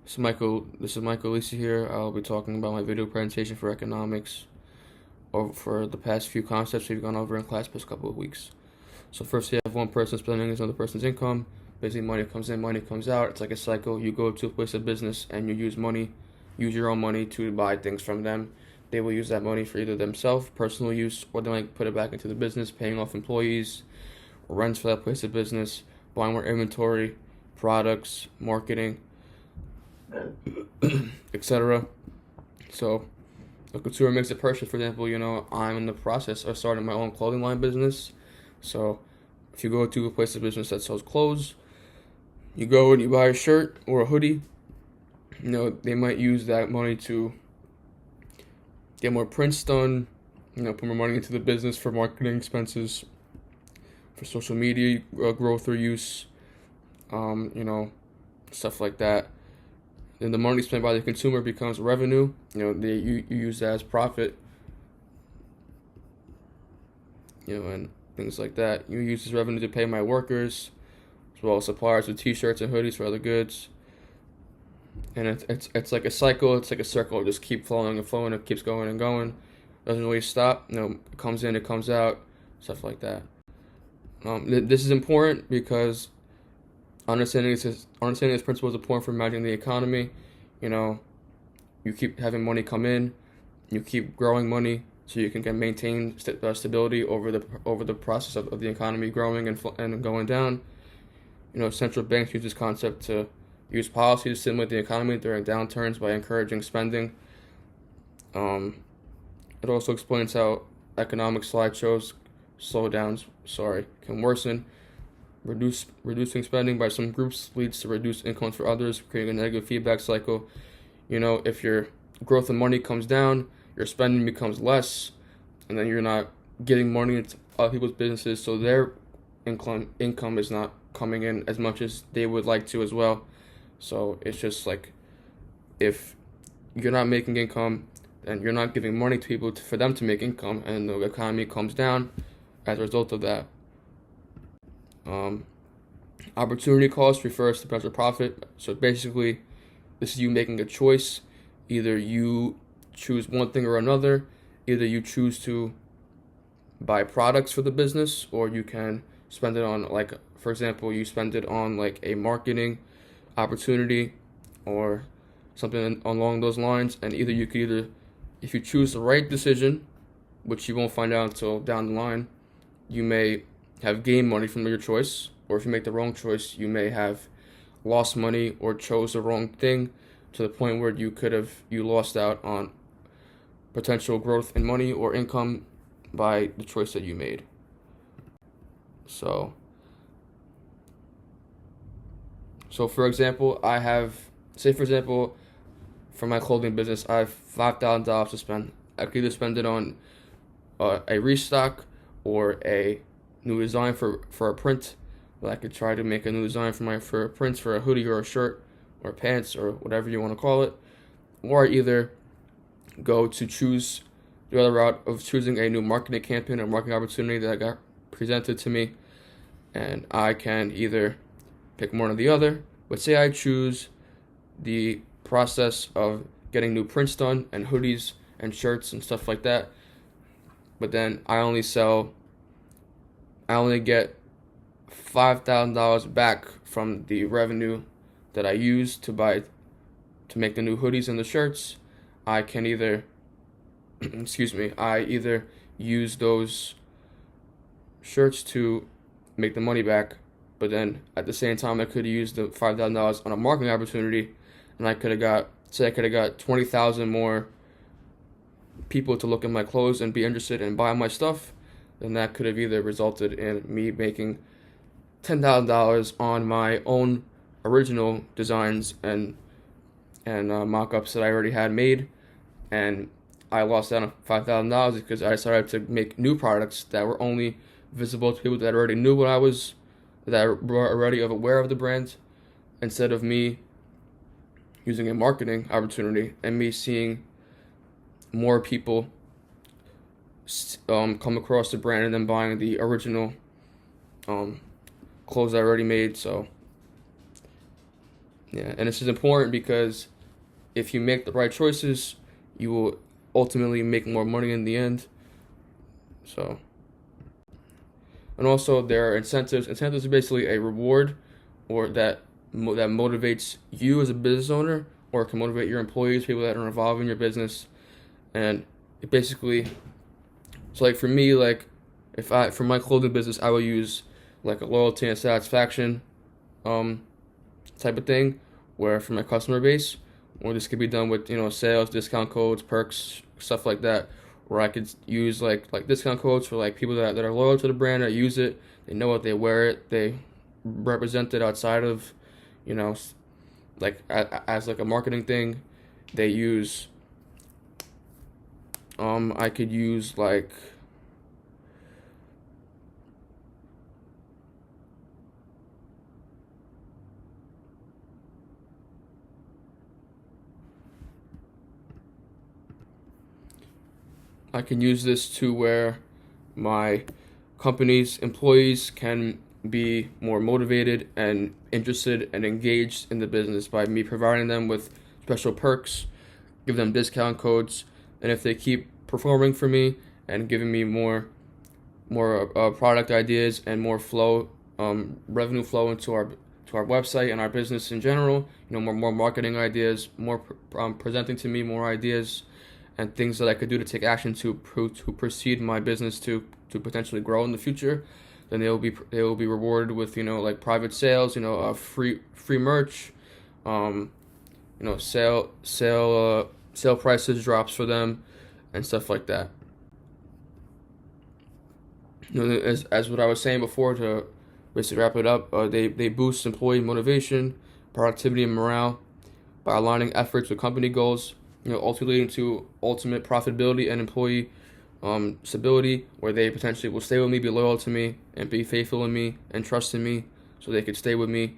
This is Michael Alesi here. I'll be talking about my video presentation for economics, or for the past few concepts we've gone over in class past couple of weeks. So first, you have one person spending another person's income. Basically, money comes in, money comes out. It's like a cycle. You go to a place of business and you use your own money to buy things from them. They will use that money for either themselves, personal use, or they might put it back into the business, paying off employees, rents for that place of business, buying more inventory, products, marketing, etc. So a consumer makes a purchase. For example, I'm in the process of starting my own clothing line business. So if you go to a place of business that sells clothes, you go and you buy a shirt or a hoodie. They might use that money to get more prints done, put more money into the business for marketing expenses, for social media growth or use, stuff like that. Then the money spent by the consumer becomes revenue. You use that as profit, and things like that. You use this revenue to pay my workers, as well as suppliers with T-shirts and hoodies for other goods. And it's like a cycle. It's like a circle. It just keep flowing and flowing. It keeps going and going. Doesn't really stop. It comes in, it comes out, stuff like that. This is important because understanding this principle is important for managing the economy. You keep having money come in, you keep growing money, so you can maintain stability over the process of the economy growing and going down. Central banks use this concept to use policy to stimulate the economy during downturns by encouraging spending. It also explains how economic slideshows can worsen. Reducing spending by some groups leads to reduced incomes for others, creating a negative feedback cycle. If your growth in money comes down, your spending becomes less, and then you're not getting money into other people's businesses, so their income is not coming in as much as they would like to as well. So it's just like, if you're not making income, then you're not giving money to people for them to make income, and the economy comes down as a result of that. Opportunity cost refers to potential profit. So basically, this is you making a choice. Either you choose one thing or another. Either you choose to buy products for the business, or you can spend it on, like, for example, you spend it on like a marketing opportunity or something along those lines. And if you choose the right decision, which you won't find out until down the line, you may have gained money from your choice, or if you make the wrong choice, you may have lost money or chose the wrong thing to the point where you lost out on potential growth in money or income by the choice that you made. So for example, for my clothing business, I have $5,000 to spend. I could either spend it on a restock or a new design for a print. But I could try to make a new design for a print for a hoodie or a shirt or pants or whatever you want to call it. Or I either go to choose the other route of choosing a new marketing campaign or marketing opportunity that got presented to me, and I can either pick one or the other. But say I choose the process of getting new prints done and hoodies and shirts and stuff like that, but then I only get $5,000 back from the revenue that I used to make the new hoodies and the shirts. I can either I either use those shirts to make the money back, but then at the same time I could have used the $5,000 on a marketing opportunity, and I could have got 20,000 more people to look at my clothes and be interested in buying my stuff. Then that could have either resulted in me making $10,000 on my own original designs and mock-ups that I already had made, and I lost out on $5,000 because I decided to make new products that were only visible to people that already that were already aware of the brand, instead of me using a marketing opportunity and me seeing more people come across the brand and then buying the original clothes I already made. So Yeah, and this is important because if you make the right choices, you will ultimately make more money in the end. So, and also there are incentives. Incentives are basically a reward, or that motivates you as a business owner, or can motivate your employees, people that are involved in your business, and it basically. So like for me, like if I for my clothing business, I will use like a loyalty and satisfaction um type of thing, where for my customer base, or this could be done with sales, discount codes, perks, stuff like that, where I could use like discount codes for like people that are loyal to the brand, that use it, they know it, they wear it, they represent it outside of, you know, like as like a marketing thing, they use. I could use like I can use this to where my company's employees can be more motivated and interested and engaged in the business by me providing them with special perks, give them discount codes, and if they keep performing for me and giving me more product ideas and more flow, revenue flow into our website and our business in general, more marketing ideas, more presenting to me more ideas and things that I could do to take action to proceed my business to potentially grow in the future, then they will be rewarded with like private sales, free merch, um, sale prices drops for them, and stuff like that. As what I was saying before, to basically wrap it up, they boost employee motivation, productivity, and morale by aligning efforts with company goals, ultimately leading to ultimate profitability and employee stability, where they potentially will stay with me, be loyal to me, and be faithful in me and trust in me, so they could stay with me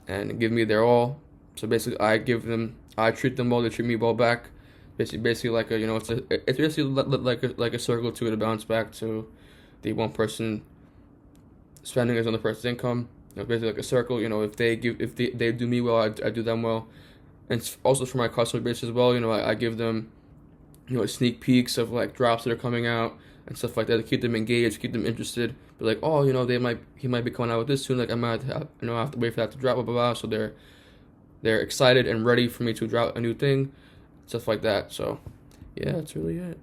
and give me their all. So basically, I treat them well, they treat me well back. Basically like it's basically like a circle to bounce back to the one person spending is another person's income. Basically like a circle. If they do me well, I do them well. And it's also for my customer base as well. I give them sneak peeks of like drops that are coming out and stuff like that to keep them engaged, keep them interested. But like, oh, he might be coming out with this soon. Like I might have to wait for that to drop, blah blah blah. So they're excited and ready for me to drop a new thing, stuff like that. So yeah, that's really it.